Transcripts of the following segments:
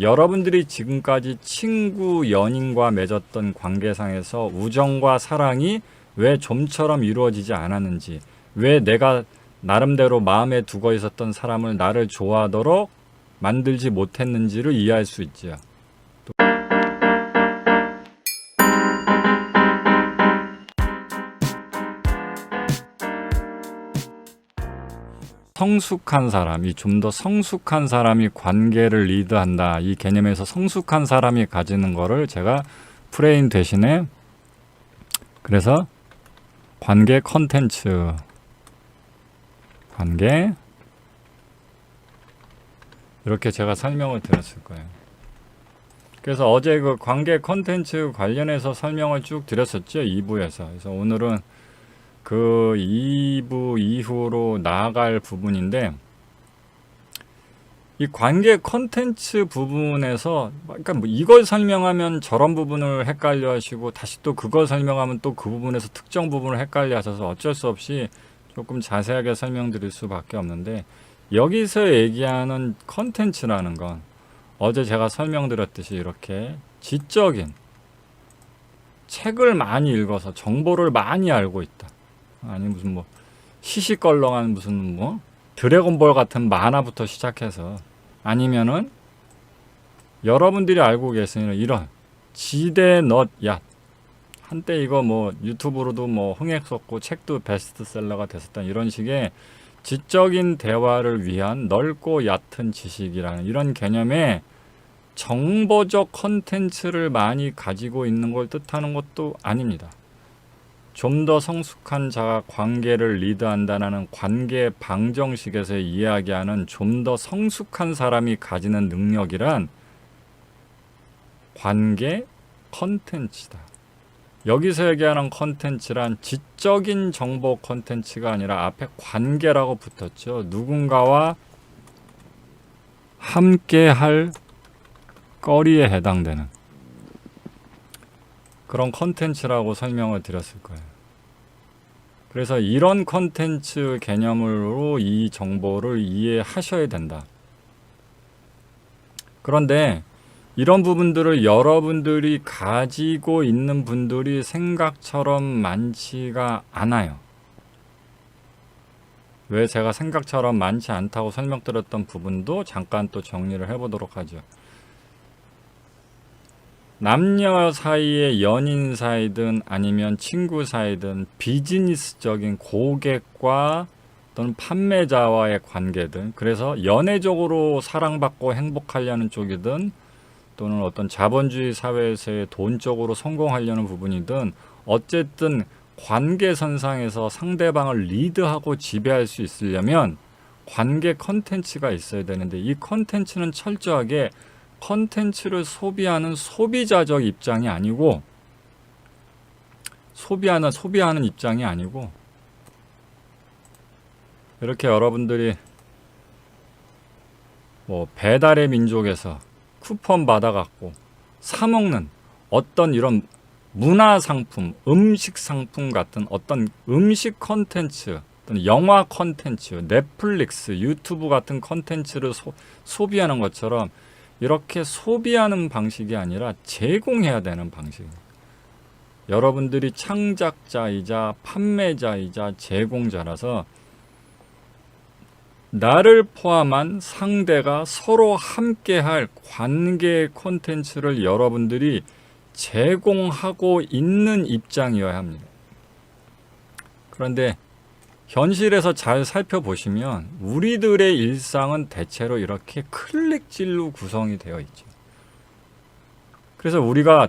여러분들이 지금까지 친구, 연인과 맺었던 관계상에서 우정과 사랑이 왜 좀처럼 이루어지지 않았는지, 왜 내가 나름대로 마음에 두고 있었던 사람을 나를 좋아하도록 만들지 못했는지를 이해할 수 있죠. 성숙한 사람이, 좀 더 성숙한 사람이 관계를 리드한다. 이 개념에서 성숙한 사람이 가지는 거를 제가 프레임 대신에 그래서 관계 컨텐츠, 관계 이렇게 제가 설명을 드렸을 거예요. 그래서 어제 그 관계 컨텐츠 관련해서 설명을 쭉 드렸었죠. 2부에서. 그래서 오늘은 그 2부 이후로 나아갈 부분인데, 이 관계 컨텐츠 부분에서 그러니까 뭐 이걸 설명하면 저런 부분을 헷갈려 하시고 다시 또 그걸 설명하면 또 그 부분에서 특정 부분을 헷갈려 하셔서 어쩔 수 없이 조금 자세하게 설명드릴 수밖에 없는데, 여기서 얘기하는 컨텐츠라는 건 어제 제가 설명드렸듯이 이렇게 지적인 책을 많이 읽어서 정보를 많이 알고 있다. 아니 무슨 뭐 시시껄렁한 무슨 뭐 드래곤볼 같은 만화부터 시작해서, 아니면은 여러분들이 알고 계시는 이런 지대 넛야, 한때 이거 뭐 유튜브로도 뭐 흥행했었고 책도 베스트셀러가 됐었던 이런 식의 지적인 대화를 위한 넓고 얕은 지식이라는 이런 개념의 정보적 컨텐츠를 많이 가지고 있는 걸 뜻하는 것도 아닙니다. 좀 더 성숙한 자가 관계를 리드한다는 관계 방정식에서 이야기하는 좀 더 성숙한 사람이 가지는 능력이란 관계 컨텐츠다. 여기서 얘기하는 컨텐츠란 지적인 정보 컨텐츠가 아니라 앞에 관계라고 붙었죠. 누군가와 함께 할 거리에 해당되는 그런 컨텐츠라고 설명을 드렸을 거예요. 그래서 이런 컨텐츠 개념으로 이 정보를 이해하셔야 된다. 그런데 이런 부분들을 여러분들이 가지고 있는 분들이 생각처럼 많지가 않아요. 왜 제가 생각처럼 많지 않다고 설명드렸던 부분도 잠깐 또 정리를 해보도록 하죠. 남녀 사이의 연인 사이든 아니면 친구 사이든 비즈니스적인 고객과 또는 판매자와의 관계든, 그래서 연애적으로 사랑받고 행복하려는 쪽이든 또는 어떤 자본주의 사회에서의 돈적으로 성공하려는 부분이든, 어쨌든 관계선상에서 상대방을 리드하고 지배할 수 있으려면 관계 컨텐츠가 있어야 되는데, 이 컨텐츠는 철저하게 컨텐츠를 소비하는 소비자적 입장이 아니고, 소비하는 입장이 아니고, 이렇게 여러분들이 뭐 배달의 민족에서 쿠폰 받아갖고 사먹는 어떤 이런 문화 상품, 음식 상품 같은 어떤 음식 컨텐츠, 또는 영화 컨텐츠, 넷플릭스, 유튜브 같은 컨텐츠를 소비하는 것처럼 이렇게 소비하는 방식이 아니라 제공해야 되는 방식입니다. 여러분들이 창작자이자 판매자이자 제공자라서 나를 포함한 상대가 서로 함께할 관계 콘텐츠를 여러분들이 제공하고 있는 입장이어야 합니다. 그런데 현실에서 잘 살펴보시면 우리들의 일상은 대체로 이렇게 클릭질로 구성이 되어 있죠. 그래서 우리가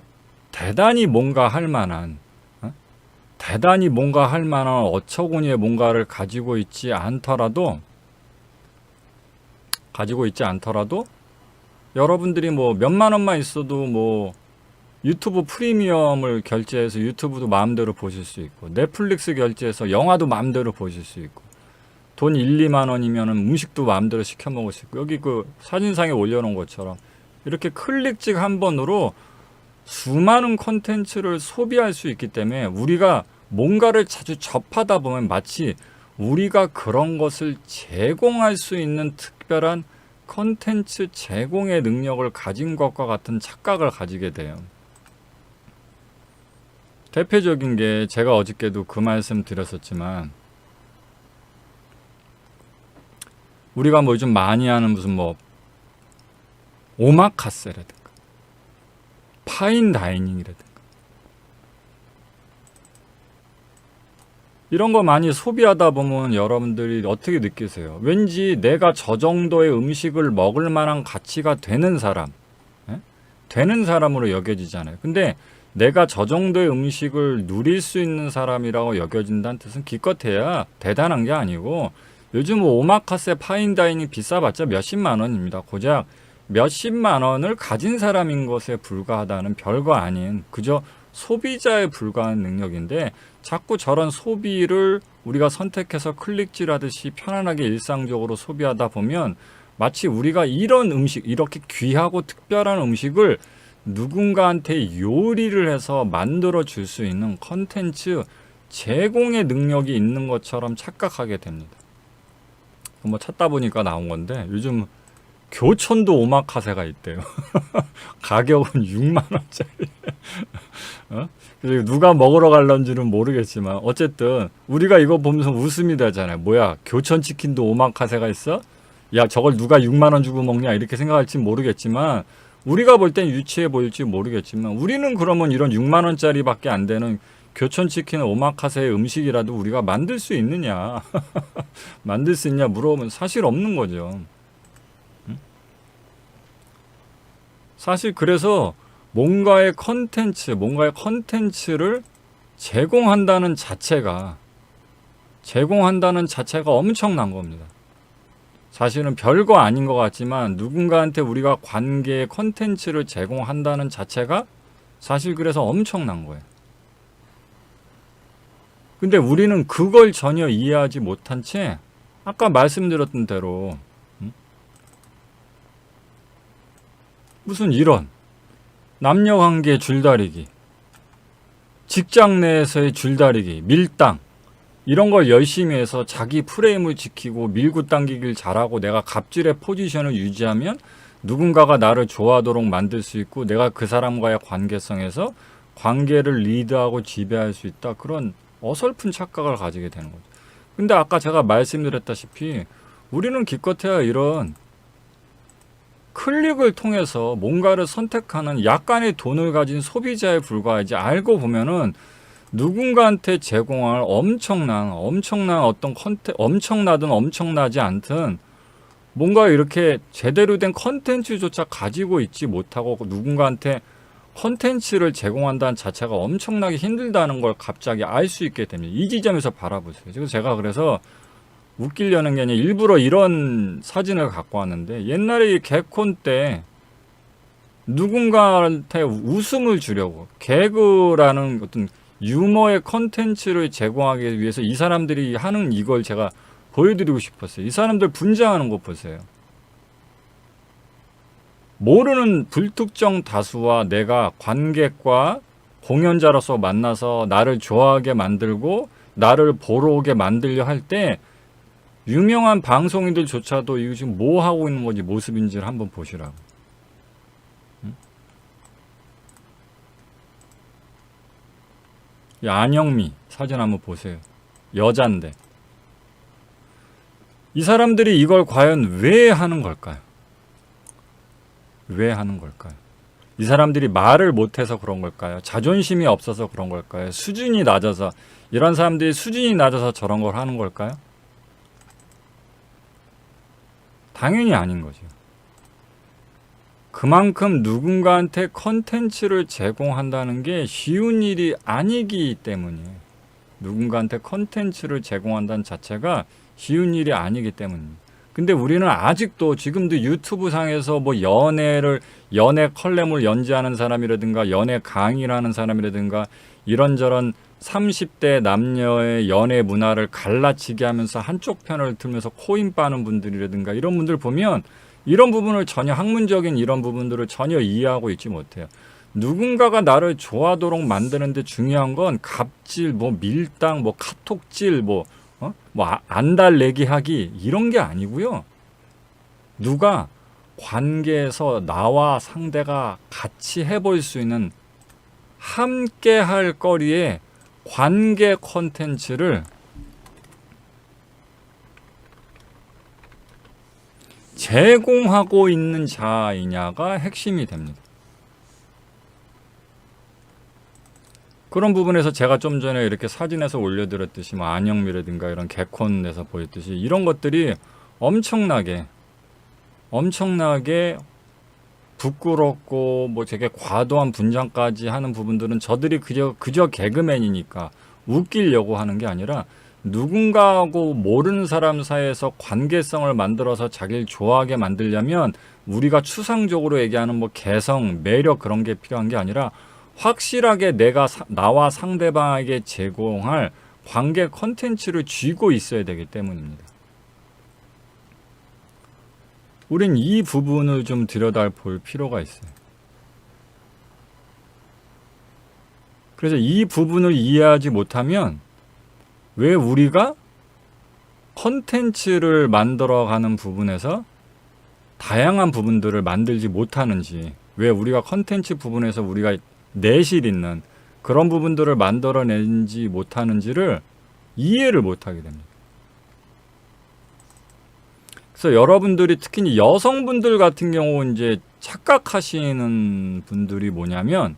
대단히 뭔가 할 만한 어처구니의 뭔가를 가지고 있지 않더라도 여러분들이 뭐 몇만 원만 있어도 뭐 유튜브 프리미엄을 결제해서 유튜브도 마음대로 보실 수 있고, 넷플릭스 결제해서 영화도 마음대로 보실 수 있고, 돈 1, 2만 원이면은 음식도 마음대로 시켜 먹을 수 있고, 여기 그 사진상에 올려놓은 것처럼 이렇게 클릭직 한 번으로 수많은 콘텐츠를 소비할 수 있기 때문에, 우리가 뭔가를 자주 접하다 보면 마치 우리가 그런 것을 제공할 수 있는 특별한 컨텐츠 제공의 능력을 가진 것과 같은 착각을 가지게 돼요. 대표적인 게 제가 어저께도 그 말씀 드렸었지만 우리가 뭐 요즘 많이 하는 무슨 뭐 오마카세라든가 파인다이닝이라든가 이런 거 많이 소비하다 보면 여러분들이 어떻게 느끼세요? 왠지 내가 저 정도의 음식을 먹을 만한 가치가 되는 사람, 되는 사람으로 여겨지잖아요. 근데 내가 저 정도의 음식을 누릴 수 있는 사람이라고 여겨진다는 뜻은 기껏해야 대단한 게 아니고 요즘 오마카세 파인다이닝 비싸봤자 몇십만 원입니다. 고작 몇십만 원을 가진 사람인 것에 불과하다는 별거 아닌 그저 소비자에 불과한 능력인데 자꾸 저런 소비를 우리가 선택해서 클릭질하듯이 편안하게 일상적으로 소비하다 보면 마치 우리가 이런 음식, 이렇게 귀하고 특별한 음식을 누군가한테 요리를 해서 만들어 줄 수 있는 컨텐츠 제공의 능력이 있는 것처럼 착각하게 됩니다. 뭐 찾다 보니까 나온 건데 요즘 교촌도 오마카세가 있대요. 가격은 6만 원짜리. 그래서 누가 먹으러 갈런지는 모르겠지만 어쨌든 우리가 이거 보면서 웃음이 되잖아요. 뭐야, 교촌 치킨도 오마카세가 있어? 야, 저걸 누가 6만 원 주고 먹냐 이렇게 생각할지 모르겠지만 우리가 볼 땐 유치해 보일지 모르겠지만 우리는 그러면 이런 6만 원짜리밖에 안 되는 교촌 치킨 오마카세의 음식이라도 우리가 만들 수 있느냐 만들 수 있냐 물어보면 사실 없는 거죠. 사실 그래서 뭔가의 컨텐츠를 제공한다는 자체가 엄청난 겁니다. 사실은 별거 아닌 것 같지만 누군가한테 우리가 관계의 컨텐츠를 제공한다는 자체가 사실 그래서 엄청난 거예요. 근데 우리는 그걸 전혀 이해하지 못한 채 아까 말씀드렸던 대로 무슨 이런 남녀관계 줄다리기, 직장 내에서의 줄다리기, 밀당 이런 걸 열심히 해서 자기 프레임을 지키고 밀고 당기길 잘하고 내가 갑질의 포지션을 유지하면 누군가가 나를 좋아하도록 만들 수 있고 내가 그 사람과의 관계성에서 관계를 리드하고 지배할 수 있다. 그런 어설픈 착각을 가지게 되는 거죠. 근데 아까 제가 말씀드렸다시피 우리는 기껏해야 이런 클릭을 통해서 뭔가를 선택하는 약간의 돈을 가진 소비자에 불과하지 알고 보면은 누군가한테 제공할 엄청난 어떤 엄청나든 엄청나지 않든 뭔가 이렇게 제대로 된 컨텐츠조차 가지고 있지 못하고 누군가한테 컨텐츠를 제공한다는 자체가 엄청나게 힘들다는 걸 갑자기 알 수 있게 됩니다. 이 지점에서 바라보세요. 그래서 제가 그래서 웃기려는 게 아니라 일부러 이런 사진을 갖고 왔는데 옛날에 이 개콘 때 누군가한테 웃음을 주려고 개그라는 어떤 유머의 컨텐츠를 제공하기 위해서 이 사람들이 하는 이걸 제가 보여드리고 싶었어요. 이 사람들 분장하는 거 보세요. 모르는 불특정 다수와 내가 관객과 공연자로서 만나서 나를 좋아하게 만들고 나를 보러 오게 만들려 할 때 유명한 방송인들조차도 이거 지금 뭐 하고 있는 건지 모습인지를 한번 보시라고. 이 안영미 사진 한번 보세요. 여잔데 이 사람들이 이걸 과연 왜 하는 걸까요? 왜 하는 걸까요? 이 사람들이 말을 못해서 그런 걸까요? 자존심이 없어서 그런 걸까요? 수준이 낮아서 이런 사람들이 수준이 낮아서 저런 걸 하는 걸까요? 당연히 아닌 거죠. 그만큼 누군가한테 컨텐츠를 제공한다는 게 쉬운 일이 아니기 때문이에요. 누군가한테 컨텐츠를 제공한다는 자체가 쉬운 일이 아니기 때문입니다. 근데 우리는 아직도 지금도 유튜브 상에서 뭐 연애 컬럼을 연재하는 사람이라든가 연애 강의를 하는 사람이라든가 이런저런 30대 남녀의 연애 문화를 갈라치게 하면서 한쪽 편을 들면서 코인 빠는 분들이라든가 이런 분들 보면 이런 부분을 전혀 학문적인 이런 부분들을 전혀 이해하고 있지 못해요. 누군가가 나를 좋아하도록 만드는데 중요한 건 갑질, 뭐 밀당, 뭐 카톡질, 뭐 안달내기 하기 이런 게 아니고요. 누가 관계에서 나와 상대가 같이 해볼 수 있는 함께 할 거리의 관계 콘텐츠를 제공하고 있는 자이냐가 핵심이 됩니다. 그런 부분에서 제가 좀 전에 이렇게 사진에서 올려드렸듯이 뭐 안영미라든가 이런 개콘에서 보였듯이 이런 것들이 엄청나게 부끄럽고 뭐 되게 과도한 분장까지 하는 부분들은 저들이 그저 개그맨이니까 웃기려고 하는 게 아니라 누군가하고 모르는 사람 사이에서 관계성을 만들어서 자기를 좋아하게 만들려면 우리가 추상적으로 얘기하는 뭐 개성, 매력 그런 게 필요한 게 아니라 확실하게 나와 상대방에게 제공할 관계 컨텐츠를 쥐고 있어야 되기 때문입니다. 우린 이 부분을 좀 들여다볼 필요가 있어요. 그래서 이 부분을 이해하지 못하면 왜 우리가 컨텐츠를 만들어가는 부분에서 다양한 부분들을 만들지 못하는지, 왜 우리가 컨텐츠 부분에서 우리가 내실 있는 그런 부분들을 만들어내지 못하는지를 이해를 못하게 됩니다. 그래서 여러분들이 특히 여성분들 같은 경우 이제 착각하시는 분들이 뭐냐면,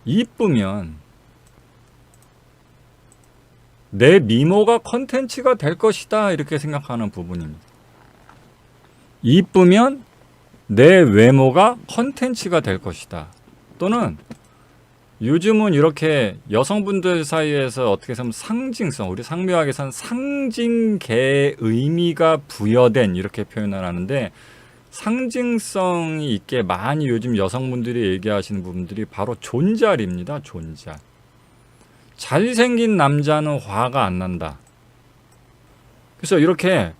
이쁘면 내 미모가 컨텐츠가 될 것이다 이렇게 생각하는 부분입니다. 이쁘면 내 외모가 컨텐츠가 될 것이다. 또는 요즘은 이렇게 여성분들 사이에서 어떻게 보면 상징성, 우리 상묘학에서는 상징계의 의미가 부여된 이렇게 표현을 하는데, 상징성이 있게 많이 요즘 여성분들이 얘기하시는 부분들이 바로 존잘입니다. 존잘. 잘생긴 남자는 화가 안 난다. 그래서 이렇게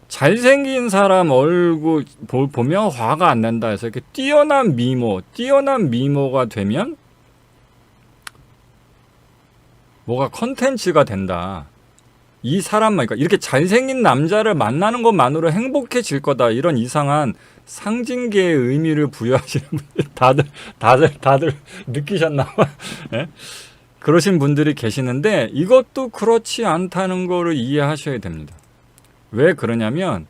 잘생긴 사람 얼굴 보면 화가 안 난다 해서 이렇게 뛰어난 미모가 되면 뭐가 컨텐츠가 된다. 이 사람만, 그러니까 이렇게 잘생긴 남자를 만나는 것만으로 행복해질 거다. 이런 이상한 상징계의 의미를 부여하시는 분들 다들 느끼셨나 봐. 네? 그러신 분들이 계시는데 이것도 그렇지 않다는 거를 이해하셔야 됩니다. 왜 그러냐면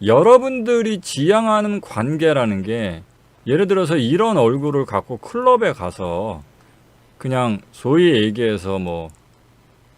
여러분들이 지향하는 관계라는 게, 예를 들어서 이런 얼굴을 갖고 클럽에 가서 그냥 소위 얘기해서 뭐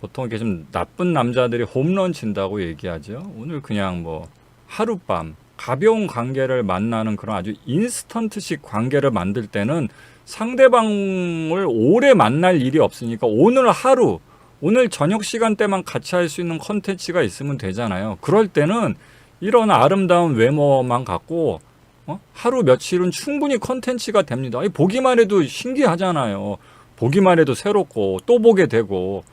보통 이렇게 좀 나쁜 남자들이 홈런 친다고 얘기하죠. 오늘 그냥 뭐 하룻밤 가벼운 관계를 만나는 그런 아주 인스턴트식 관계를 만들 때는 상대방을 오래 만날 일이 없으니까 오늘 하루, 오늘 저녁 시간대만 같이 할 수 있는 컨텐츠가 있으면 되잖아요. 그럴 때는 이런 아름다운 외모만 갖고 하루 며칠은 충분히 컨텐츠가 됩니다. 보기만 해도 신기하잖아요. 보기만 해도 새롭고 또 보게 되고.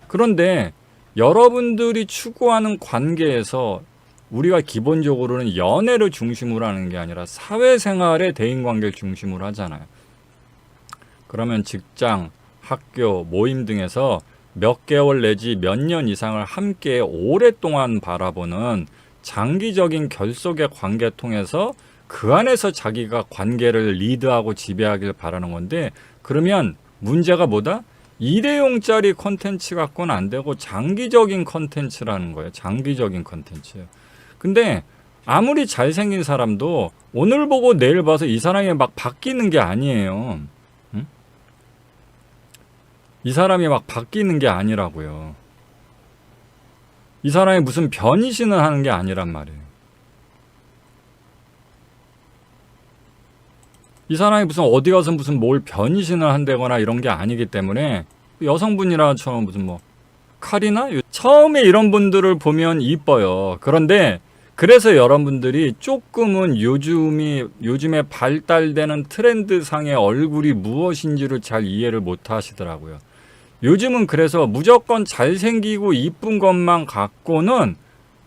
그런데 여러분들이 추구하는 관계에서 우리가 기본적으로는 연애를 중심으로 하는 게 아니라 사회생활의 대인관계를 중심으로 하잖아요. 그러면 직장, 학교, 모임 등에서 몇 개월 내지 몇 년 이상을 함께 오랫동안 바라보는 장기적인 결속의 관계 통해서 그 안에서 자기가 관계를 리드하고 지배하길 바라는 건데, 그러면 문제가 뭐다? 일회용짜리 컨텐츠 갖고는 안 되고 장기적인 컨텐츠라는 거예요. 장기적인 컨텐츠. 근데 아무리 잘생긴 사람도 오늘 보고 내일 봐서 이 사람이 막 바뀌는 게 아니에요. 응? 이 사람이 막 바뀌는 게 아니라고요. 이 사람이 무슨 변이신을 하는 게 아니란 말이에요. 이 사람이 무슨 어디 가서 무슨 뭘 변이신을 한다거나 이런 게 아니기 때문에, 여성분이라처럼 무슨 뭐 카리나? 처음에 이런 분들을 보면 이뻐요. 그런데 그래서 여러분들이 조금은 요즘에 발달되는 트렌드상의 얼굴이 무엇인지를 잘 이해를 못 하시더라고요. 요즘은 그래서 무조건 잘생기고 이쁜 것만 갖고는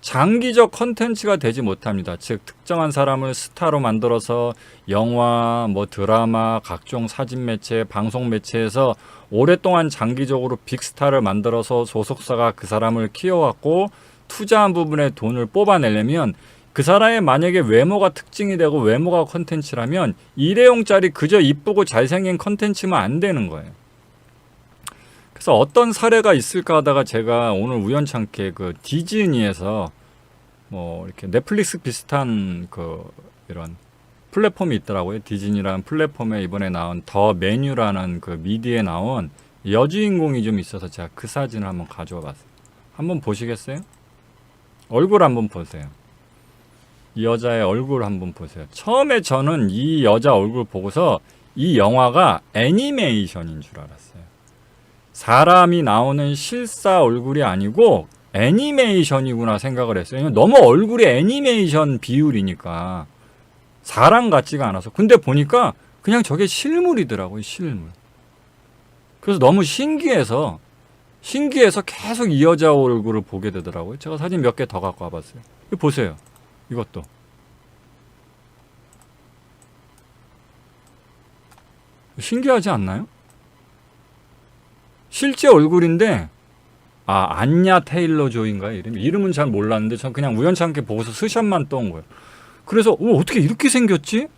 장기적 컨텐츠가 되지 못합니다. 즉 특정한 사람을 스타로 만들어서 영화, 뭐 드라마, 각종 사진 매체, 방송 매체에서 오랫동안 장기적으로 빅스타를 만들어서 소속사가 그 사람을 키워갖고 투자한 부분에 돈을 뽑아내려면 그 사람의 만약에 외모가 특징이 되고 외모가 컨텐츠라면 일회용짜리 그저 이쁘고 잘생긴 컨텐츠만 안 되는 거예요. 그래서 어떤 사례가 있을까 하다가 제가 오늘 우연찮게 그 디즈니에서 뭐 이렇게 넷플릭스 비슷한 그 이런 플랫폼이 있더라고요. 디즈니라는 플랫폼에 이번에 나온 더 메뉴라는 그 미디에 나온 여주인공이 좀 있어서 제가 그 사진을 한번 가져와 봤어요. 한번 보시겠어요? 얼굴 한번 보세요. 이 여자의 얼굴 한번 보세요. 처음에 저는 이 여자 얼굴 보고서 이 영화가 애니메이션인 줄 알았어요. 사람이 나오는 실사 얼굴이 아니고 애니메이션이구나 생각을 했어요. 너무 얼굴이 애니메이션 비율이니까 사람 같지가 않아서. 근데 보니까 그냥 저게 실물이더라고요. 실물. 그래서 너무 신기해서 계속 이 여자 얼굴을 보게 되더라고요. 제가 사진 몇 개 더 갖고 와봤어요. 이거 보세요. 이것도. 신기하지 않나요? 실제 얼굴인데 안냐 테일러 조인가요? 이름은 잘 몰랐는데 전 그냥 우연찮게 보고서 스샷만 떠온 거예요. 그래서 어떻게 이렇게 생겼지?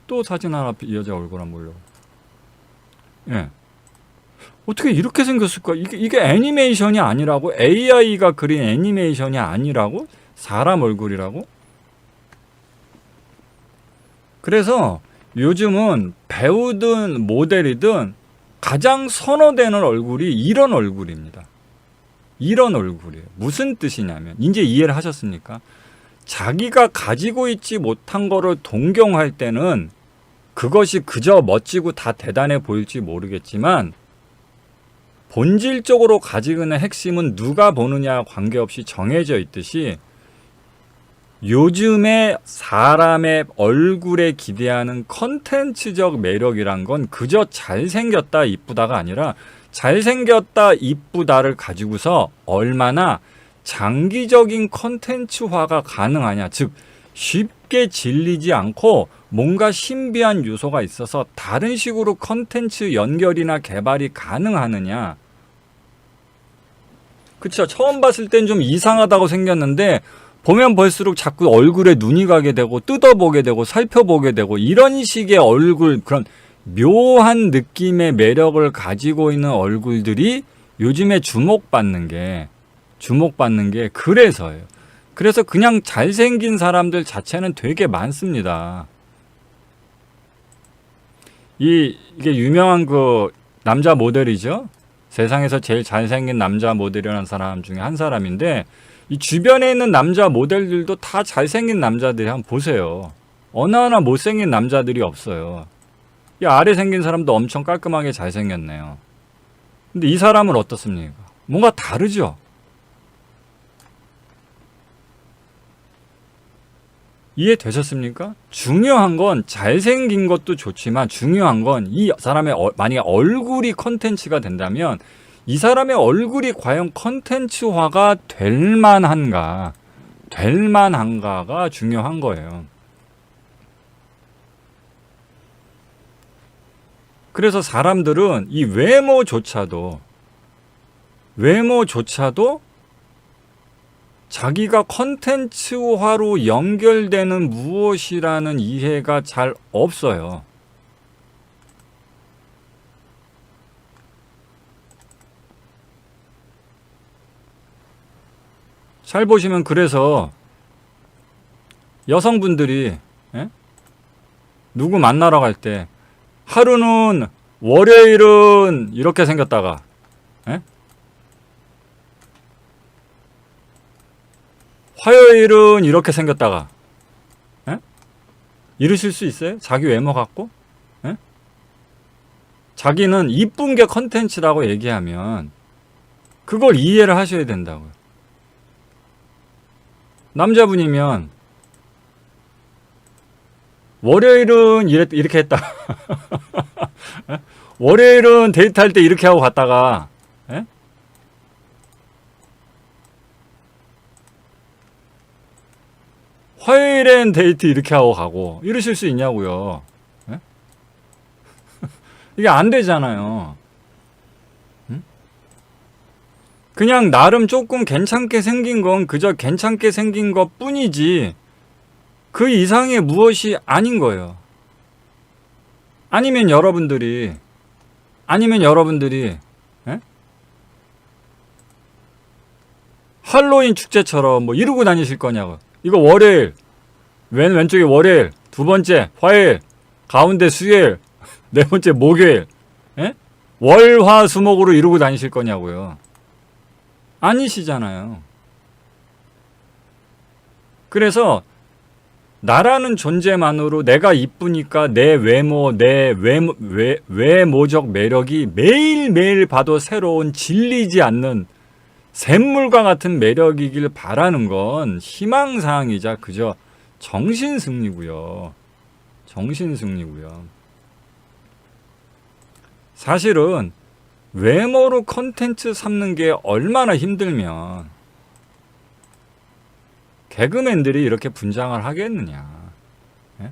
또 사진 하나 이 여자 얼굴 한번 보려고. 예. 어떻게 이렇게 생겼을까? 이게 애니메이션이 아니라고? AI가 그린 애니메이션이 아니라고? 사람 얼굴이라고? 그래서 요즘은 배우든 모델이든 가장 선호되는 얼굴이 이런 얼굴입니다. 이런 얼굴이에요. 무슨 뜻이냐면 이제 이해를 하셨습니까? 자기가 가지고 있지 못한 거를 동경할 때는 그것이 그저 멋지고 다 대단해 보일지 모르겠지만 본질적으로 가지고 있는 핵심은 누가 보느냐 관계없이 정해져 있듯이 요즘에 사람의 얼굴에 기대하는 컨텐츠적 매력이란 건 그저 잘생겼다 이쁘다가 아니라 잘생겼다 이쁘다를 가지고서 얼마나 장기적인 컨텐츠화가 가능하냐, 즉 쉽게 질리지 않고 뭔가 신비한 요소가 있어서 다른 식으로 컨텐츠 연결이나 개발이 가능하느냐. 그쵸, 처음 봤을 땐 좀 이상하다고 생겼는데 보면 볼수록 자꾸 얼굴에 눈이 가게 되고 뜯어보게 되고 살펴보게 되고 이런 식의 얼굴, 그런 묘한 느낌의 매력을 가지고 있는 얼굴들이 요즘에 주목받는 게 그래서예요. 그래서 그냥 잘생긴 사람들 자체는 되게 많습니다. 이게 유명한 그 남자 모델이죠. 세상에서 제일 잘생긴 남자 모델이라는 사람 중에 한 사람인데 이 주변에 있는 남자 모델들도 다 잘생긴 남자들이 한번 보세요. 어느 하나 못생긴 남자들이 없어요. 이 아래 생긴 사람도 엄청 깔끔하게 잘생겼네요. 근데 이 사람은 어떻습니까? 뭔가 다르죠? 이해되셨습니까? 중요한 건 잘생긴 것도 좋지만 중요한 건 이 사람의 만약에 얼굴이 컨텐츠가 된다면 이 사람의 얼굴이 과연 컨텐츠화가 될 만한가가 중요한 거예요. 그래서 사람들은 이 외모조차도 자기가 컨텐츠화로 연결되는 무엇이라는 이해가 잘 없어요. 잘 보시면 그래서 여성분들이 누구 만나러 갈 때 하루는 월요일은 이렇게 생겼다가 화요일은 이렇게 생겼다가 이러실 수 있어요? 자기 외모 갖고? 자기는 이쁜 게 컨텐츠라고 얘기하면 그걸 이해를 하셔야 된다고요. 남자분이면 월요일은 이렇게 했다. 월요일은 데이트할 때 이렇게 하고 갔다가 화요일엔 데이트 이렇게 하고 가고 이러실 수 있냐고요. 이게 안 되잖아요. 그냥 나름 조금 괜찮게 생긴 건 그저 괜찮게 생긴 것 뿐이지 그 이상의 무엇이 아닌 거예요. 아니면 여러분들이 예? 할로윈 축제처럼 뭐 이러고 다니실 거냐고. 이거 월요일, 왼쪽에 월요일, 두 번째 화요일, 가운데 수요일, 네 번째 목요일, 예? 월화수목으로 이러고 다니실 거냐고요. 아니시잖아요. 그래서 나라는 존재만으로 내가 이쁘니까 내 외모적 매력이 매일매일 봐도 새로운 질리지 않는 샘물과 같은 매력이길 바라는 건 희망사항이자 그저 정신승리고요. 정신승리고요. 사실은 외모로 컨텐츠 삼는 게 얼마나 힘들면 개그맨들이 이렇게 분장을 하겠느냐. 예?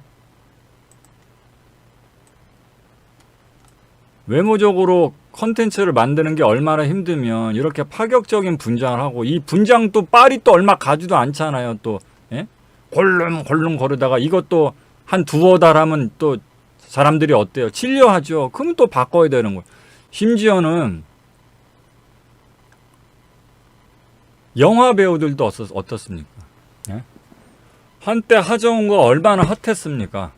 외모적으로 컨텐츠를 만드는 게 얼마나 힘들면 이렇게 파격적인 분장을 하고, 이 분장도 빨이 또 얼마 가지도 않잖아요. 또 예? 골룸 거르다가 이것도 한 두어 달 하면 또 사람들이 어때요? 질려하죠. 그러면 또 바꿔야 되는 거예요. 심지어는 영화 배우들도 어떻습니까? 예? 한때 하정우가 얼마나 핫했습니까?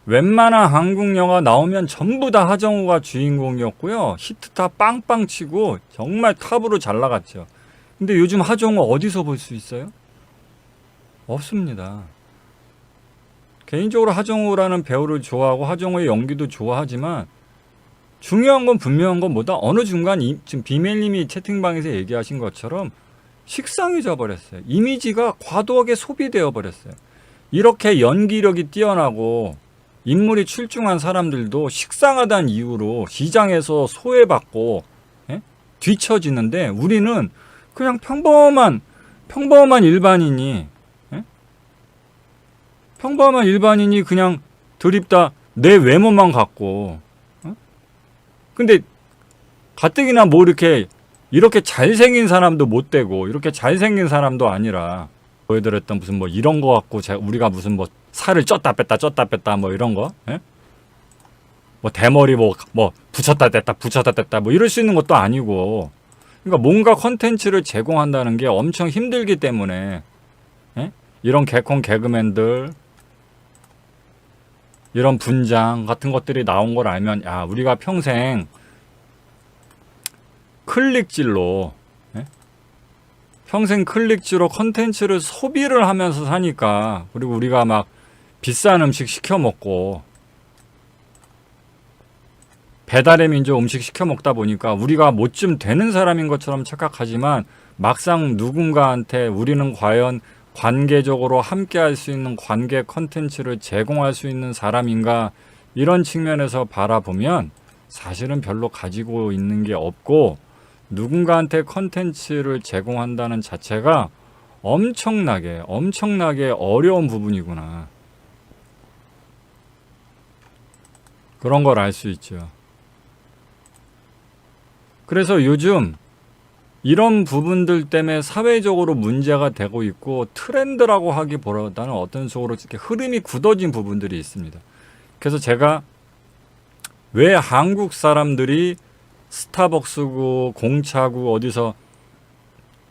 웬만한 한국 영화 나오면 전부 다 하정우가 주인공이었고요. 히트타 빵빵 치고 정말 탑으로 잘 나갔죠. 근데 요즘 하정우 어디서 볼 수 있어요? 없습니다. 개인적으로 하정우라는 배우를 좋아하고 하정우의 연기도 좋아하지만 중요한 건 분명한 건 뭐다? 어느 순간 지금 비멜님이 채팅방에서 얘기하신 것처럼 식상해져 버렸어요. 이미지가 과도하게 소비되어 버렸어요. 이렇게 연기력이 뛰어나고 인물이 출중한 사람들도 식상하다는 이유로 시장에서 소외받고 뒤처지는데, 우리는 그냥 평범한 일반인이 평범한 일반인이 그냥 드립다 내 외모만 갖고 근데 가뜩이나 뭐 이렇게 잘생긴 사람도 못 되고 이렇게 잘생긴 사람도 아니라 보여드렸던 무슨 뭐 이런 거 갖고 우리가 무슨 뭐 살을 쪘다 뺐다 뭐 이런 거, 예? 뭐 대머리 뭐 붙였다 뗐다 뭐 이럴 수 있는 것도 아니고, 그러니까 뭔가 컨텐츠를 제공한다는 게 엄청 힘들기 때문에 이런 개콘 개그맨들 이런 분장 같은 것들이 나온 걸 알면, 야, 우리가 평생 클릭질로 컨텐츠를 소비를 하면서 사니까, 그리고 우리가 막 비싼 음식 시켜 먹고 배달의 민족 음식 시켜 먹다 보니까 우리가 뭐쯤 되는 사람인 것처럼 착각하지만 막상 누군가한테 우리는 과연 관계적으로 함께 할 수 있는 관계 컨텐츠를 제공할 수 있는 사람인가, 이런 측면에서 바라보면 사실은 별로 가지고 있는 게 없고, 누군가한테 컨텐츠를 제공한다는 자체가 엄청나게 어려운 부분이구나, 그런 걸 알 수 있죠. 그래서 요즘 이런 부분들 때문에 사회적으로 문제가 되고 있고, 트렌드라고 하기보다는 어떤 식으로 이렇게 흐름이 굳어진 부분들이 있습니다. 그래서 제가 왜 한국 사람들이 스타벅스고 공차고 어디서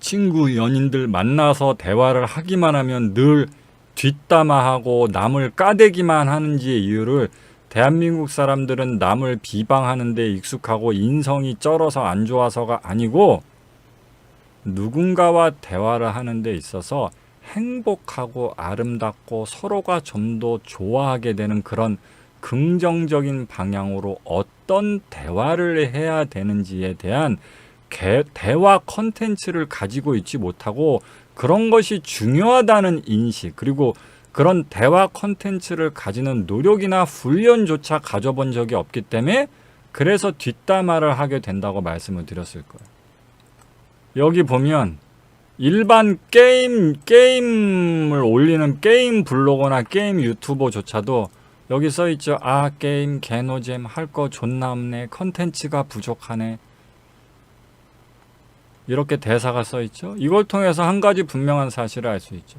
친구 연인들 만나서 대화를 하기만 하면 늘 뒷담화하고 남을 까대기만 하는지의 이유를, 대한민국 사람들은 남을 비방하는 데 익숙하고 인성이 쩔어서 안 좋아서가 아니고, 누군가와 대화를 하는 데 있어서 행복하고 아름답고 서로가 좀 더 좋아하게 되는 그런 긍정적인 방향으로 어떤 대화를 해야 되는지에 대한 대화 컨텐츠를 가지고 있지 못하고, 그런 것이 중요하다는 인식, 그리고 그런 대화 컨텐츠를 가지는 노력이나 훈련조차 가져본 적이 없기 때문에, 그래서 뒷담화를 하게 된다고 말씀을 드렸을 거예요. 여기 보면 일반 게임을 올리는 게임 블로거나 게임 유튜버조차도 여기 써있죠. 아, 게임 개노잼 할 거 존나 없네, 컨텐츠가 부족하네. 이렇게 대사가 써 있죠. 이걸 통해서 한 가지 분명한 사실을 알 수 있죠.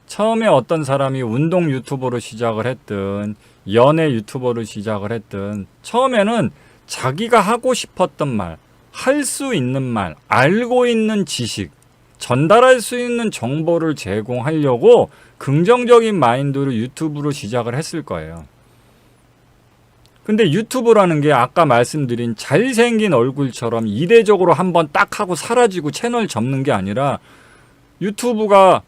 처음에 어떤 사람이 운동 유튜버로 시작을 했든 연애 유튜버로 시작을 했든 처음에는 자기가 하고 싶었던 말, 할 수 있는 말, 알고 있는 지식, 전달할 수 있는 정보를 제공하려고 긍정적인 마인드로 유튜브로 시작을 했을 거예요. 근데 유튜브라는 게 아까 말씀드린 잘생긴 얼굴처럼 이례적으로 한번 딱 하고 사라지고 채널 접는 게 아니라 유튜브가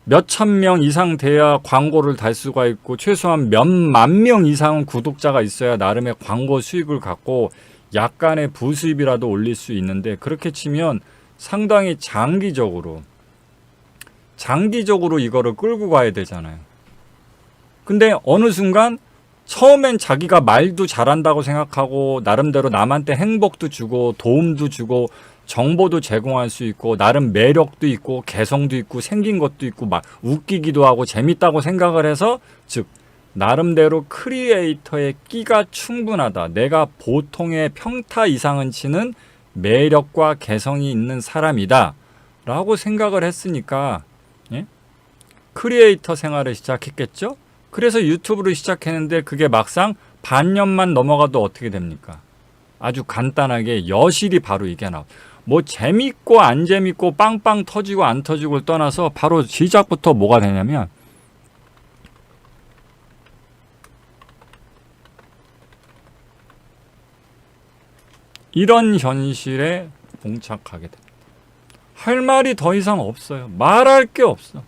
몇천 명 이상 돼야 광고를 달 수가 있고 최소한 몇만 명 이상은 구독자가 있어야 나름의 광고 수익을 갖고 약간의 부수입이라도 올릴 수 있는데 그렇게 치면 상당히 장기적으로 이거를 끌고 가야 되잖아요. 근데 어느 순간 처음엔 자기가 말도 잘한다고 생각하고 나름대로 남한테 행복도 주고 도움도 주고 정보도 제공할 수 있고 나름 매력도 있고 개성도 있고 생긴 것도 있고 막 웃기기도 하고 재밌다고 생각을 해서 즉 나름대로 크리에이터의 끼가 충분하다. 내가 보통의 평타 이상은 치는 매력과 개성이 있는 사람이다. 라고 생각을 했으니까 예? 크리에이터 생활을 시작했겠죠? 그래서 유튜브를 시작했는데 그게 막상 반년만 넘어가도 어떻게 됩니까? 아주 간단하게 여실히 바로 이게 나와. 뭐 재밌고 안 재밌고 빵빵 터지고 안 터지고를 떠나서 바로 시작부터 뭐가 되냐면 이런 현실에 봉착하게 됩니다. 할 말이 더 이상 없어요. 말할 게 없어.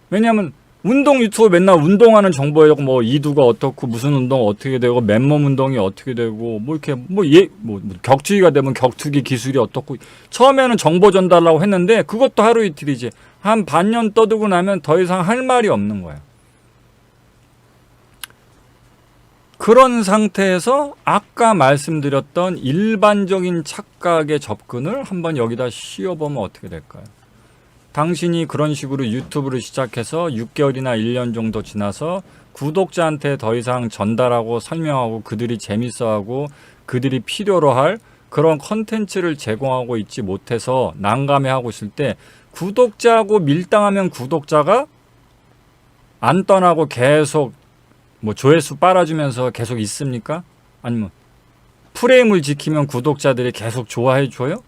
왜냐하면 운동 유튜브 맨날 운동하는 정보에 뭐 이두가 어떻고 무슨 운동 어떻게 되고 맨몸 운동이 어떻게 되고 뭐 이렇게 뭐 격투기가 되면 격투기 기술이 어떻고 처음에는 정보 전달하려고 했는데 그것도 하루 이틀이지 한 반년 떠들고 나면 더 이상 할 말이 없는 거예요. 그런 상태에서 아까 말씀드렸던 일반적인 착각의 접근을 한번 여기다 씌워보면 어떻게 될까요? 당신이 그런 식으로 유튜브를 시작해서 6개월이나 1년 정도 지나서 구독자한테 더 이상 전달하고 설명하고 그들이 재밌어하고 그들이 필요로 할 그런 컨텐츠를 제공하고 있지 못해서 난감해하고 있을 때 구독자하고 밀당하면 구독자가 안 떠나고 계속 뭐 조회수 빨아주면서 계속 있습니까? 아니면 프레임을 지키면 구독자들이 계속 좋아해 줘요?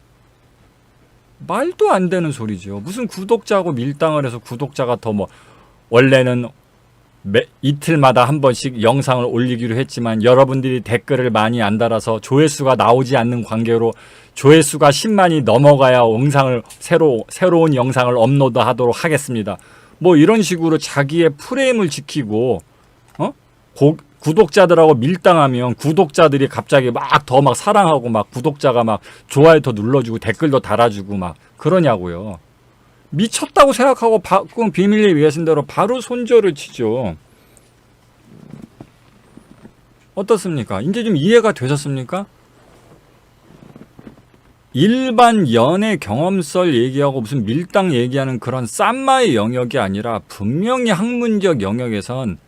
말도 안 되는 소리죠. 무슨 구독자하고 밀당을 해서 구독자가 더 뭐 원래는 이틀마다 한 번씩 영상을 올리기로 했지만 여러분들이 댓글을 많이 안 달아서 조회수가 나오지 않는 관계로 조회수가 10만이 넘어가야 영상을 새로운 영상을 업로드하도록 하겠습니다. 뭐 이런 식으로 자기의 프레임을 지키고 구독자들하고 밀당하면 구독자들이 갑자기 막 더 막 사랑하고 막 구독자가 막 좋아요 더 눌러주고 댓글도 달아주고 막 그러냐고요. 미쳤다고 생각하고 그건 비밀리에 얘기하신 대로 바로 손절을 치죠. 어떻습니까? 이제 좀 이해가 되셨습니까? 일반 연애 경험설 얘기하고 무슨 밀당 얘기하는 그런 쌈마의 영역이 아니라 분명히 학문적 영역에선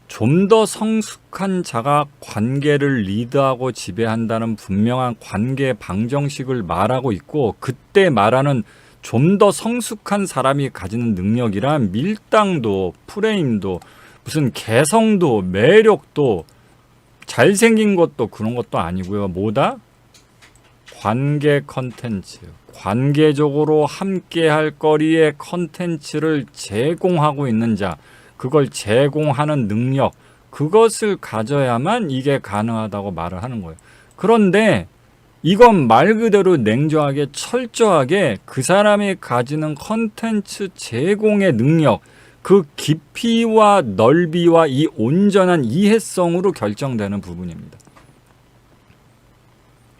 좀 더 성숙한 자가 관계를 리드하고 지배한다는 분명한 관계 방정식을 말하고 있고 그때 말하는 좀 더 성숙한 사람이 가지는 능력이란 밀당도 프레임도 무슨 개성도 매력도 잘생긴 것도 그런 것도 아니고요. 뭐다? 관계 컨텐츠. 관계적으로 함께할 거리의 컨텐츠를 제공하고 있는 자. 그걸 제공하는 능력, 그것을 가져야만 이게 가능하다고 말을 하는 거예요. 그런데 이건 말 그대로 냉정하게 철저하게 그 사람이 가지는 컨텐츠 제공의 능력, 그 깊이와 넓이와 이 온전한 이해성으로 결정되는 부분입니다.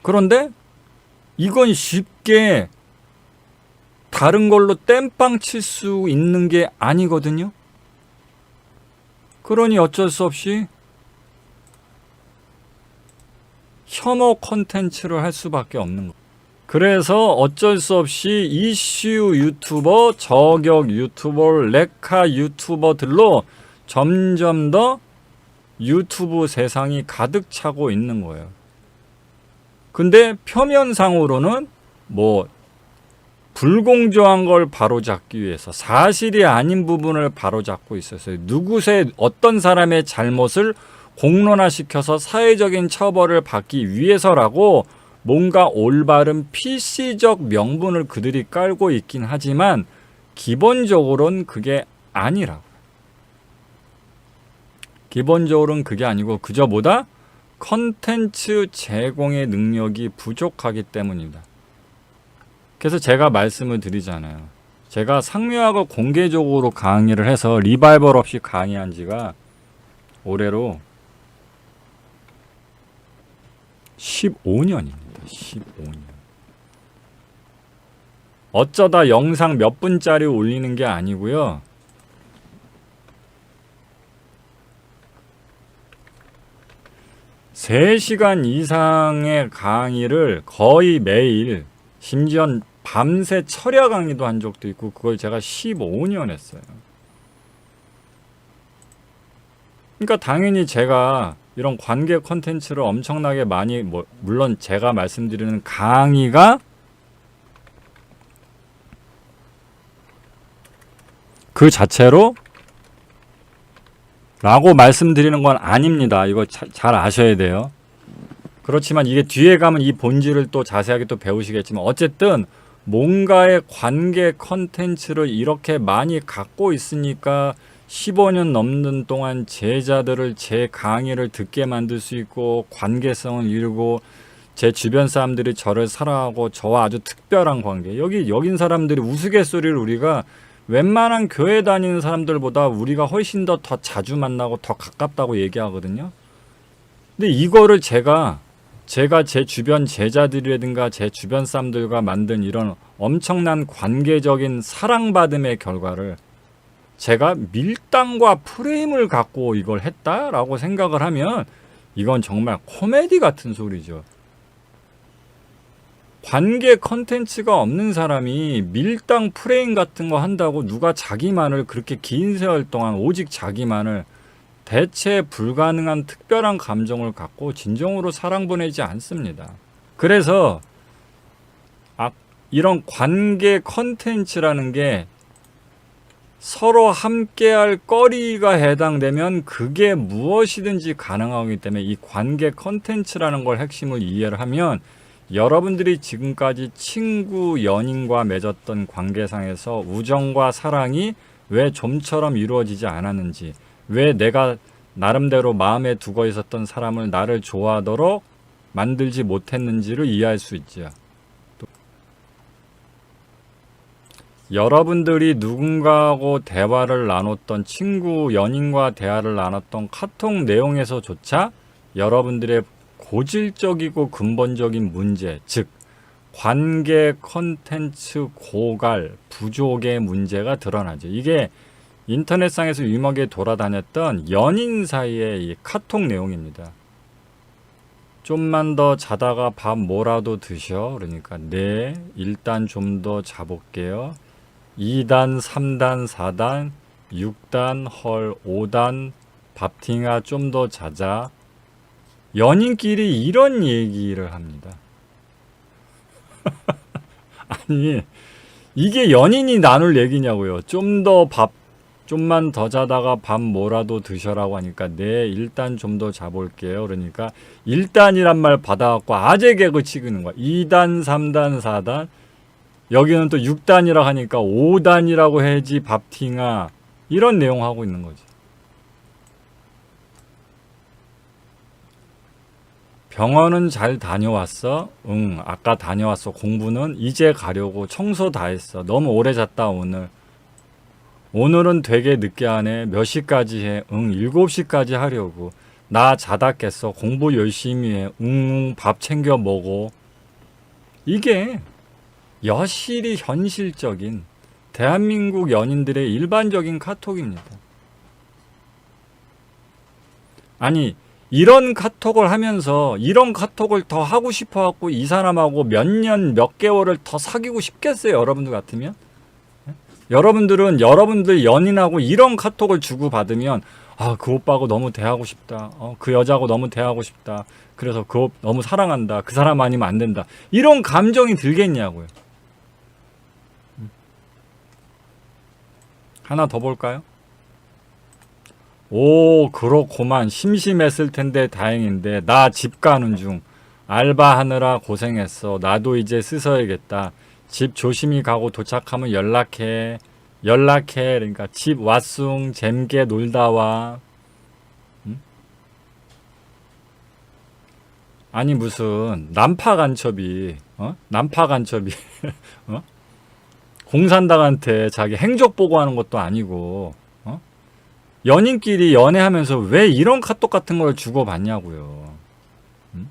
그런데 이건 쉽게 다른 걸로 땜빵 칠 수 있는 게 아니거든요. 그러니 어쩔 수 없이 혐오 콘텐츠를 할 수밖에 없는 거예요. 그래서 어쩔 수 없이 이슈 유튜버, 저격 유튜버, 레카 유튜버들로 점점 더 유튜브 세상이 가득 차고 있는 거예요. 근데 표면상으로는 뭐 불공정한 걸 바로잡기 위해서 사실이 아닌 부분을 바로잡고 있었어요. 누구의 어떤 사람의 잘못을 공론화시켜서 사회적인 처벌을 받기 위해서라고 뭔가 올바른 필시적 명분을 그들이 깔고 있긴 하지만 기본적으로는 그게 아니라고. 기본적으로는 그게 아니고 그저 뭐다? 컨텐츠 제공의 능력이 부족하기 때문입니다. 그래서 제가 말씀을 드리잖아요. 제가 상묘학을 공개적으로 강의를 해서 리바이벌 없이 강의한 지가 올해로 15년입니다. 15년. 어쩌다 영상 몇 분짜리 올리는 게 아니고요. (3시간) 이상의 강의를 거의 매일, 심지어 밤새 철야 강의도 한 적도 있고, 그걸 제가 15년 했어요. 그러니까 당연히 제가 이런 관계 콘텐츠를 엄청나게 많이, 물론 제가 말씀드리는 강의가 그 자체로 라고 말씀드리는 건 아닙니다. 이거 잘 아셔야 돼요. 그렇지만 이게 뒤에 가면 이 본질을 또 자세하게 또 배우시겠지만, 어쨌든 뭔가의 관계 컨텐츠를 이렇게 많이 갖고 있으니까 15년 넘는 동안 제자들을 제 강의를 듣게 만들 수 있고, 관계성을 이루고, 제 주변 사람들이 저를 사랑하고 저와 아주 특별한 관계, 여긴 사람들이 우스갯소리를 우리가 웬만한 교회 다니는 사람들보다 우리가 훨씬 더 자주 만나고 더 가깝다고 얘기하거든요. 근데 이거를 제가 제 주변 제자들이라든가 제 주변 사람들과 만든 이런 엄청난 관계적인 사랑받음의 결과를 제가 밀당과 프레임을 갖고 이걸 했다라고 생각을 하면 이건 정말 코미디 같은 소리죠. 관계 컨텐츠가 없는 사람이 밀당 프레임 같은 거 한다고 누가 자기만을 그렇게 긴 세월 동안 오직 자기만을 대체 불가능한 특별한 감정을 갖고 진정으로 사랑 보내지 않습니다. 그래서 이런 관계 컨텐츠라는 게 서로 함께할 거리가 해당되면 그게 무엇이든지 가능하기 때문에 이 관계 컨텐츠라는 걸 핵심을 이해를 하면 여러분들이 지금까지 친구, 연인과 맺었던 관계상에서 우정과 사랑이 왜 좀처럼 이루어지지 않았는지, 왜 내가 나름대로 마음에 두고 있었던 사람을 나를 좋아하도록 만들지 못했는지를 이해할 수 있죠. 여러분들이 누군가하고 대화를 나눴던, 친구, 연인과 대화를 나눴던 카톡 내용에서조차 여러분들의 고질적이고 근본적인 문제, 즉 관계 컨텐츠 고갈, 부족의 문제가 드러나죠. 이게 인터넷상에서 유명하게 돌아다녔던 연인 사이의 이 카톡 내용입니다. 좀만 더 자다가 밥 뭐라도 드셔. 그러니까 네, 일단 좀 더 자볼게요. 2단, 3단, 4단, 6단, 헐, 5단, 밥팅아 좀 더 자자. 연인끼리 이런 얘기를 합니다. 아니, 이게 연인이 나눌 얘기냐고요. 좀만 더 자다가 밥 뭐라도 드셔라고 하니까 네, 일단 좀 더 자볼게요. 그러니까 일단이란 말 받아갖고 아재 개그 치는 거야. 2단, 3단, 4단. 여기는 또 6단이라고 하니까 5단이라고 해야지 밥팅아. 이런 내용 하고 있는 거지. 병원은 잘 다녀왔어? 응, 아까 다녀왔어. 공부는 이제 가려고. 청소 다 했어. 너무 오래 잤다 오늘. 오늘은 되게 늦게 하네. 몇 시까지 해? 응, 7시까지 하려고. 나 자다 깼어. 공부 열심히 해. 응, 밥 챙겨 먹어. 이게 여실히 현실적인 대한민국 연인들의 일반적인 카톡입니다. 아니, 이런 카톡을 하면서 이런 카톡을 더 하고 싶어 갖고 이 사람하고 몇 년, 몇 개월을 더 사귀고 싶겠어요, 여러분들 같으면? 여러분들은 여러분들 연인하고 이런 카톡을 주고받으면 아, 그 오빠하고 너무 대하고 싶다. 그 여자하고 너무 대하고 싶다. 그래서 너무 사랑한다. 그 사람 아니면 안 된다. 이런 감정이 들겠냐고요. 하나 더 볼까요? 오, 그렇구만. 심심했을 텐데 다행인데 나 집 가는 중. 알바하느라 고생했어. 나도 이제 씻어야겠다. 집 조심히 가고 도착하면 연락해. 연락해. 그러니까 집 왔숭 잼게 놀다 와. 응? 아니 무슨 난파 간첩이 난파 간첩이 어? 공산당한테 자기 행적 보고하는 것도 아니고 연인끼리 연애하면서 왜 이런 카톡 같은 걸 주고받냐고요. 응?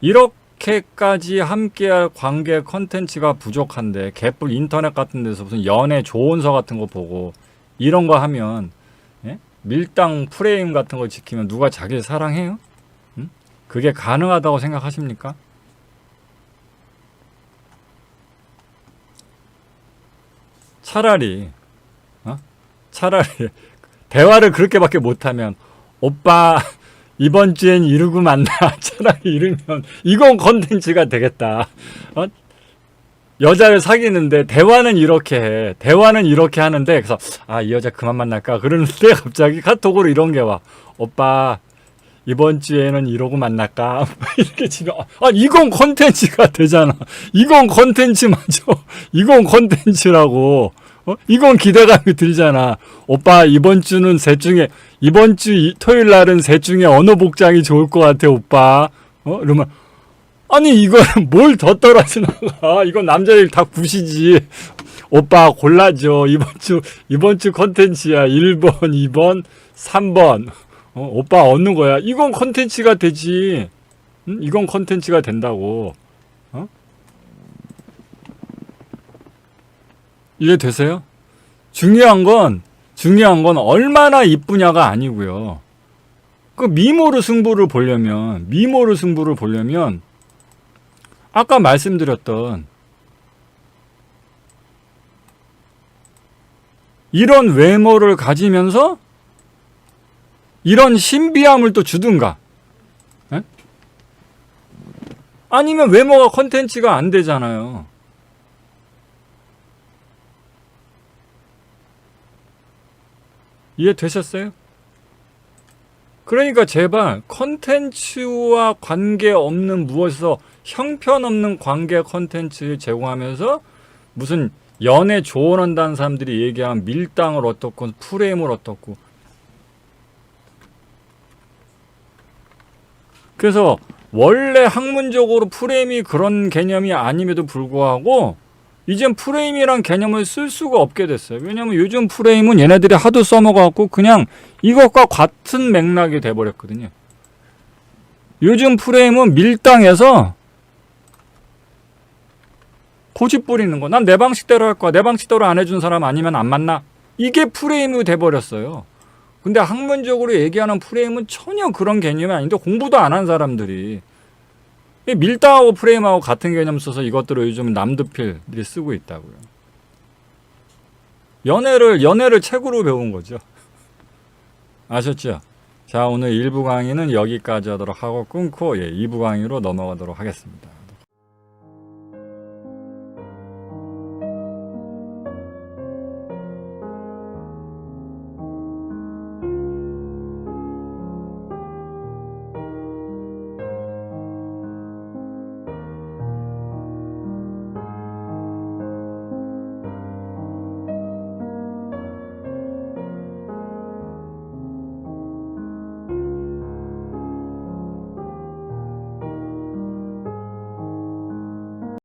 이렇게까지 함께할 관계 컨텐츠가 부족한데 개뿔 인터넷 같은 데서 무슨 연애 조언서 같은 거 보고 이런 거 하면 예? 밀당 프레임 같은 거 지키면 누가 자기를 사랑해요? 응? 그게 가능하다고 생각하십니까? 차라리 차라리 대화를 그렇게밖에 못하면 오빠 이번 주엔 이러고 만나. 차라리 이러면 이건 컨텐츠가 되겠다. 여자를 사귀는데 대화는 이렇게 해. 대화는 이렇게 하는데 그래서 이 여자 그만 만날까 그러는데 갑자기 카톡으로 이런 게 와. 오빠 이번 주에는 이러고 만날까? 이렇게 지금 이건 컨텐츠가 되잖아. 이건 컨텐츠 맞아. 이건 컨텐츠라고. 이건 기대감이 들잖아. 오빠 이번 주는 이번 주 토요일 날은 셋 중에 어느 복장이 좋을 것 같아 오빠. 그러면 아니 이거는 뭘 더 떨어지나? 이건 남자들 다 굿이지. 오빠 골라줘. 이번 주 컨텐츠야. 1번, 2번, 3번. 오빠 얻는 거야. 이건 컨텐츠가 되지. 응? 이건 컨텐츠가 된다고. 이해되세요? 중요한 건 얼마나 이쁘냐가 아니고요. 그 미모로 승부를 보려면 아까 말씀드렸던 이런 외모를 가지면서 이런 신비함을 또 주든가. 에? 아니면 외모가 컨텐츠가 안 되잖아요. 이해되셨어요? 그러니까 제발 컨텐츠와 관계없는 무엇에서 형편없는 관계 컨텐츠 제공하면서 무슨 연애 조언한다는 사람들이 얘기한 밀당을 어떻고 프레임을 어떻고. 그래서 원래 학문적으로 프레임이 그런 개념이 아님에도 불구하고 이젠 프레임이란 개념을 쓸 수가 없게 됐어요. 왜냐면 요즘 프레임은 얘네들이 하도 써먹어갖고 그냥 이것과 같은 맥락이 돼버렸거든요. 요즘 프레임은 밀당해서 고집 부리는 거. 난 내 방식대로 할 거야. 내 방식대로 안 해준 사람 아니면 안 만나. 이게 프레임이 돼버렸어요. 근데 학문적으로 얘기하는 프레임은 전혀 그런 개념이 아닌데 공부도 안 한 사람들이 밀당하고 프레임하고 같은 개념 써서 이것들을 요즘 남드필들이 쓰고 있다고요. 연애를 책으로 배운 거죠. 아셨죠? 자, 오늘 1부 강의는 여기까지 하도록 하고 끊고 2부 강의로 넘어가도록 하겠습니다.